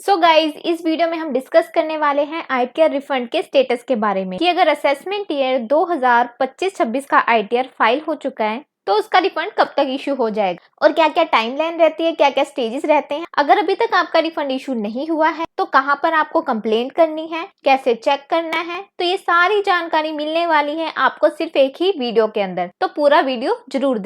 So guys इस video में हम डिस्कस करने वाले हैं आईटीआर रिफंड के स्टेटस के बारे में कि अगर असेसमेंट ईयर 2025-26 का आईटीआर फाइल हो चुका है तो उसका रिफंड कब तक इशू हो जाएगा और क्या क्या टाइमलाइन रहती है, क्या क्या स्टेजेस रहते हैं। अगर अभी तक आपका रिफंड इशू नहीं हुआ है तो कहां पर आपको कंप्लेंट करनी है, कैसे चेक करना है, तो ये सारी जानकारी मिलने वाली है आपको सिर्फ एक ही वीडियो के अंदर। तो पूरा वीडियो जरूर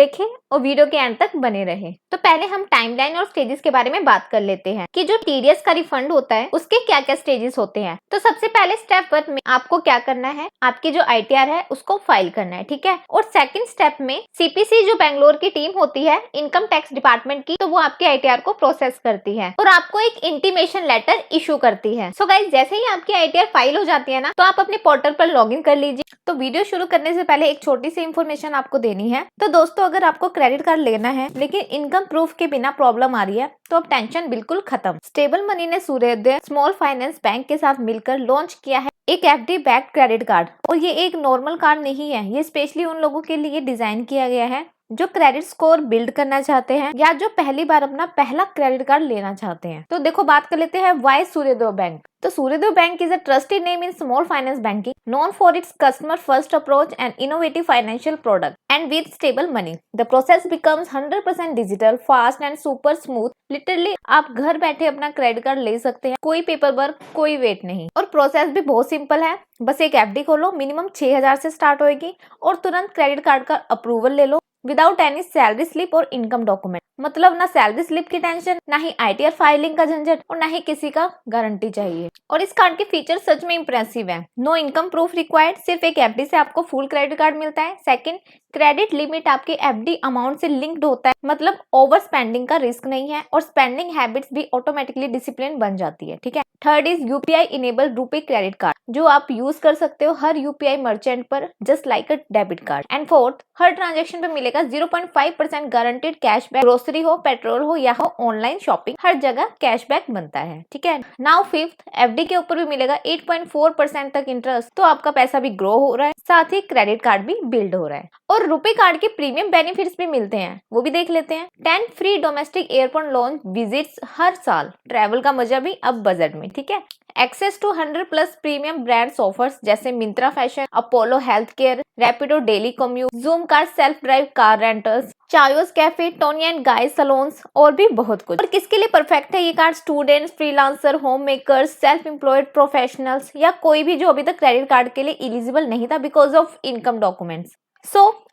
देखें और वीडियो के एंड तक बने रहें। तो पहले हम टाइमलाइन और स्टेजेस के बारे में बात कर लेते हैं कि जो टीडीएस का रिफंड होता है उसके क्या क्या स्टेजेस होते हैं। तो सबसे पहले स्टेप 1 में आपको क्या करना है, आपकी जो आईटीआर है उसको फाइल करना है, ठीक है। और सेकंड स्टेप में सीपीसी जो बेंगलोर की टीम होती है इनकम टैक्स डिपार्टमेंट की, तो वो आपके आईटीआर को प्रोसेस करती है और आपको एक इंटीमेशन लेटर इशू करती है। सो गाइस जैसे ही आपकी आईटीआर फाइल हो जाती है ना, तो आप अपने पोर्टल पर लॉगिन कर लीजिए। तो वीडियो शुरू करने से पहले एक छोटी सी इंफॉर्मेशन आपको देनी है। तो दोस्तों, अगर आपको क्रेडिट कार्ड लेना है लेकिन इनकम प्रूफ के बिना प्रॉब्लम आ रही है तो अब टेंशन बिल्कुल खत्म। स्टेबल मनी ने सूर्योदय स्मॉल फाइनेंस बैंक के साथ मिलकर लॉन्च किया है एक एफडी बैक्ड क्रेडिट कार्ड। और ये एक नॉर्मल कार्ड नहीं है, ये स्पेशली उन लोगों के लिए डिजाइन किया गया है जो क्रेडिट स्कोर बिल्ड करना चाहते हैं या जो पहली बार अपना पहला क्रेडिट कार्ड लेना चाहते हैं। तो देखो, बात कर लेते हैं व्हाई सूर्योदय बैंक। तो सूर्योदय bank is a trusted name in small finance banking, known for its customer-first approach and innovative financial product. And with stable money, the process becomes 100% digital, fast and super smooth. Literally, आप घर बैठे अपना credit card ले सकते हैं, कोई paper work, कोई wait नहीं। और प्रोसेस भी बहुत सिंपल है, बस एक एफडी खोलो, मिनिमम 6,000 से स्टार्ट होएगी और तुरंत क्रेडिट कार्ड का अप्रूवल ले लो विदाउट एनी सैलरी स्लिप और इनकम डॉक्यूमेंट। मतलब ना सैलरी स्लिप की टेंशन, ना ही आईटीआर फाइलिंग का झंझट और ना ही किसी का गारंटी चाहिए। और इस कार्ड के फीचर सच में इंप्रेसिव है। नो इनकम प्रूफ रिक्वायर्ड, सिर्फ एक एफडी से आपको फुल क्रेडिट कार्ड मिलता है। सेकंड, क्रेडिट लिमिट आपके एफडी अमाउंट से लिंक्ड होता है, मतलब ओवर स्पेंडिंग का रिस्क नहीं है और स्पेंडिंग हैबिट्स भी ऑटोमेटिकली डिसिप्लिन बन जाती है, ठीक है। Third is UPI enabled RuPay credit card, जो आप यूज कर सकते हो हर यूपीआई मर्चेंट पर just like a debit card. And fourth, her transaction पे मिलेगा 0.5% गारंटेड कैशबैक। ग्रोसरी हो, पेट्रोल हो या हो ऑनलाइन शॉपिंग, हर जगह कैशबैक बनता है, ठीक है। नाउ फिफ्थ, एफडी के ऊपर भी मिलेगा 8.4% तक इंटरेस्ट, तो आपका पैसा भी ग्रो हो रहा है, साथ ही क्रेडिट कार्ड भी बिल्ड हो रहा है। और रुपे कार्ड के प्रीमियम बेनिफिट्स भी मिलते हैं, वो भी देख लेते हैं। 10 free domestic airport lounge visits हर साल, ट्रैवल का मजा भी अब बजट में, ठीक है। Access to 100+ premium brands offers जैसे Myntra fashion, Apollo health care, Rapido daily commute, Zoom car self drive car rentals, Chaayos cafe, Toni and Guy salons और भी बहुत कुछ। और किसके लिए परफेक्ट है ये card? Students, freelancer, home makers, self employed professionals या कोई भी जो अभी तक क्रेडिट कार्ड के लिए एलिजिबल नहीं था बिकॉज ऑफ इनकम डॉक्यूमेंट्स।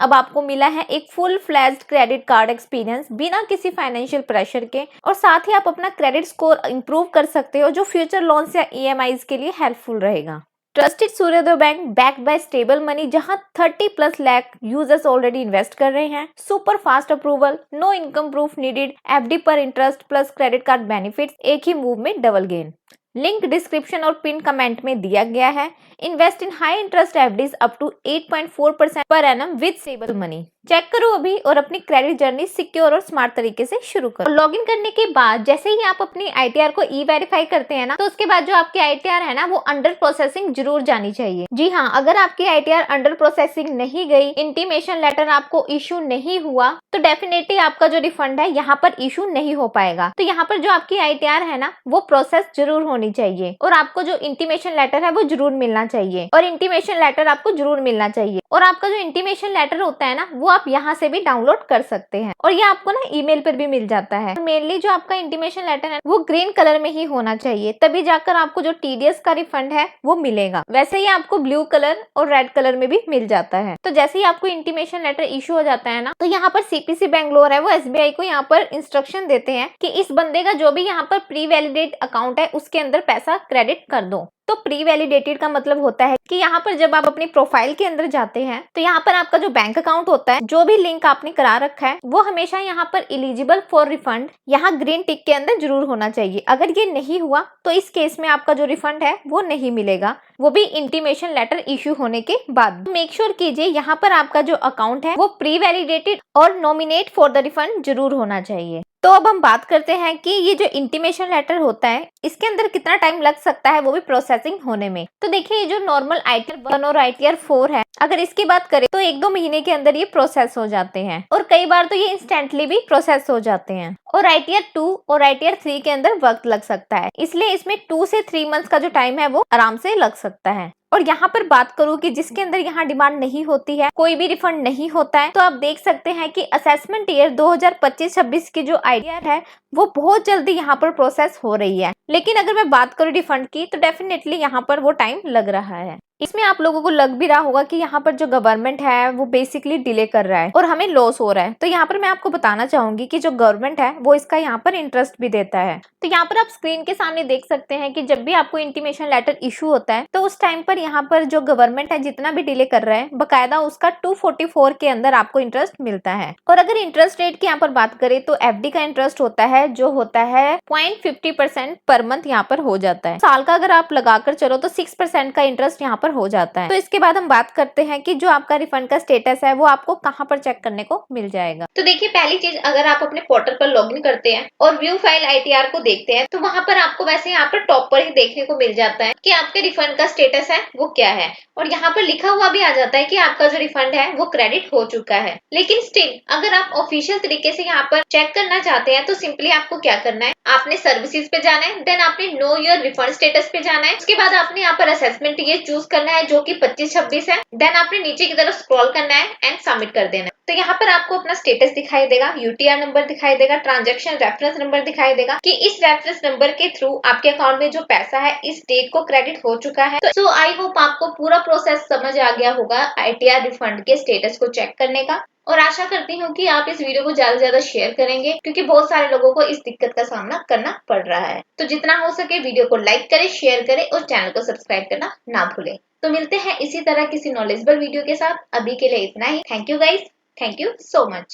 अब आपको मिला है एक full fledged credit card experience बिना किसी फाइनेंशियल प्रेशर के, और साथ ही आप अपना क्रेडिट स्कोर इंप्रूव कर सकते हो जो फ्यूचर लोन्स या ईएमआईज के लिए हेल्पफुल रहेगा। Trusted Suryoday bank backed by Stable Money, जहां 30+ लाख यूजर्स ऑलरेडी इन्वेस्ट कर रहे हैं। Super fast approval, no income proof needed, FD पर interest plus credit card benefits, एक ही मूव में डबल गेन। लिंक डिस्क्रिप्शन और पिन कमेंट में दिया गया है। Invest in high interest FDs up to 8.4% per annum with Stable Money. Check करो अभी और अपनी क्रेडिट जर्नी सिक्योर और स्मार्ट तरीके से शुरू करो। लॉगिन करने के बाद जैसे ही आप अपनी आईटीआर को ई वेरीफाई करते हैं ना, तो उसके बाद जो आपकी आईटीआर है ना वो अंडर प्रोसेसिंग जरूर जानी चाहिए। जी हाँ, अगर आपकी आईटीआर अंडर प्रोसेसिंग नहीं गई, इंटीमेशन लेटर आपको इशू नहीं हुआ, तो डेफिनेटली आपका जो रिफंड है यहाँ पर इशू नहीं हो पाएगा। तो यहाँ पर जो आपकी आईटीआर है ना वो प्रोसेस जरूर होनी चाहिए और आपको जो इंटीमेशन लेटर है वो जरूर मिलना चाहिए और इंटीमेशन लेटर आपको जरूर मिलना चाहिए। और आपका जो इंटीमेशन लेटर होता है ना वो आप यहाँ से भी डाउनलोड कर सकते हैं और ये आपको ना ईमेल पर भी मिल जाता है। मेनली जो आपका इंटीमेशन लेटर है वो ग्रीन कलर में ही होना चाहिए, तभी जाकर आपको जो टीडीएस का रिफंड है वो मिलेगा। वैसे ही आपको ब्लू कलर और रेड कलर में भी मिल जाता है। तो जैसे ही आपको इंटीमेशन लेटर इशू हो जाता है ना, तो यहाँ पर सीपीसी बेंगलोर है वो एसबीआई को यहाँ पर इंस्ट्रक्शन देते हैं कि इस बंदे का जो भी यहाँ पर प्री वैलिडेट अकाउंट है उसके अंदर पैसा क्रेडिट कर दो। तो प्री वैलिडेटेड का मतलब होता है कि यहाँ पर जब आप अपनी प्रोफाइल के अंदर जाते हैं तो यहाँ पर आपका जो बैंक अकाउंट होता है, जो भी लिंक आपने करा रखा है, वो हमेशा यहाँ पर एलिजिबल फॉर रिफंड यहाँ ग्रीन टिक के अंदर जरूर होना चाहिए। अगर ये नहीं हुआ तो इस केस में आपका जो रिफंड है वो नहीं मिलेगा, वो भी इंटीमेशन लेटर इश्यू होने के बाद। मेक श्योर कीजिए यहाँ पर आपका जो अकाउंट है वो प्री वैलिडेटेड और नॉमिनेट फॉर द रिफंड जरूर होना चाहिए। तो अब हम बात करते हैं कि ये जो इंटीमेशन लेटर होता है इसके अंदर कितना टाइम लग सकता है वो भी प्रोसेसिंग होने में। तो देखिए ये जो नॉर्मल ITR 1 और ITR 4 है, अगर इसकी बात करें तो 1-2 महीने के अंदर ये प्रोसेस हो जाते हैं और कई बार तो ये इंस्टेंटली भी प्रोसेस हो जाते हैं। और ITR 2 और ITR 3 के अंदर वक्त लग सकता है, इसलिए इसमें 2 से 3 मंथ्स का जो टाइम है वो आराम से लग सकता है। और यहाँ पर बात करूँ कि जिसके अंदर यहाँ डिमांड नहीं होती है, कोई भी रिफंड नहीं होता है, तो आप देख सकते हैं कि असेसमेंट ईयर 2025-26 की जो ITR है वो बहुत जल्दी यहाँ पर प्रोसेस हो रही है। लेकिन अगर मैं बात करूँ रिफंड की तो डेफिनेटली यहाँ पर वो टाइम लग रहा है। इसमें आप लोगों को लग भी रहा होगा कि यहाँ पर जो गवर्नमेंट है वो बेसिकली डिले कर रहा है और हमें लॉस हो रहा है। तो यहाँ पर मैं आपको बताना चाहूंगी कि जो गवर्नमेंट है वो इसका यहाँ पर इंटरेस्ट भी देता है। तो यहाँ पर आप स्क्रीन के सामने देख सकते हैं कि जब भी आपको इंटीमेशन लेटर इशू होता है तो उस टाइम पर यहाँ पर जो गवर्नमेंट है जितना भी डिले कर रहा है बकायदा उसका 244 के अंदर आपको इंटरेस्ट मिलता है। और अगर इंटरेस्ट रेट की यहाँ पर बात करें तो FD का इंटरेस्ट होता है जो होता है 0.50% पर मंथ यहाँ पर हो जाता है। साल का अगर आप लगाकर चलो तो 6% का इंटरेस्ट यहाँ पर हो जाता है। तो इसके बाद हम बात करते हैं कि जो आपका रिफंड का स्टेटस है वो आपको कहाँ पर चेक करने को मिल जाएगा। तो देखिए पहली चीज, अगर आप अपने पोर्टल पर लॉगिन करते हैं और व्यू फाइल ITR को देखते हैं तो वहां पर आपको वैसे यहाँ पर टॉप पर ही देखने को मिल जाता है कि आपके रिफंड का स्टेटस है वो क्या है, और यहाँ पर लिखा हुआ भी आ जाता है कि आपका जो रिफंड है वो क्रेडिट हो चुका है। लेकिन स्टिल अगर आप ऑफिशियल तरीके से यहाँ पर चेक करना चाहते हैं तो सिंपली आपको क्या करना है, आपने सर्विसेज पे जाना है, देन आपने नो योर रिफंड स्टेटस पे जाना है, उसके बाद आपने यहाँ पर असेसमेंट ये चूज करना है जो कि 25-26 है, देन आपने नीचे की तरफ स्क्रॉल करना है एंड सबमिट कर देना है। तो यहाँ पर आपको अपना स्टेटस दिखाई देगा, UTR नंबर दिखाई देगा, ट्रांजैक्शन रेफरेंस नंबर दिखाई देगा कि इस रेफरेंस नंबर के थ्रू आपके अकाउंट में जो पैसा है इस डेट को क्रेडिट हो चुका है। तो आई होप आपको पूरा प्रोसेस समझ आ गया होगा ITR रिफंड के स्टेटस को चेक करने का, और आशा करती हूँ कि आप इस वीडियो को ज्यादा से ज्यादा शेयर करेंगे क्योंकि बहुत सारे लोगों को इस दिक्कत का सामना करना पड़ रहा है। तो जितना हो सके वीडियो को लाइक करें, शेयर करें और चैनल को सब्सक्राइब करना ना भूलें। तो मिलते हैं इसी तरह किसी नॉलेजेबल वीडियो के साथ। अभी के लिए इतना ही। Thank you guys, thank you so much.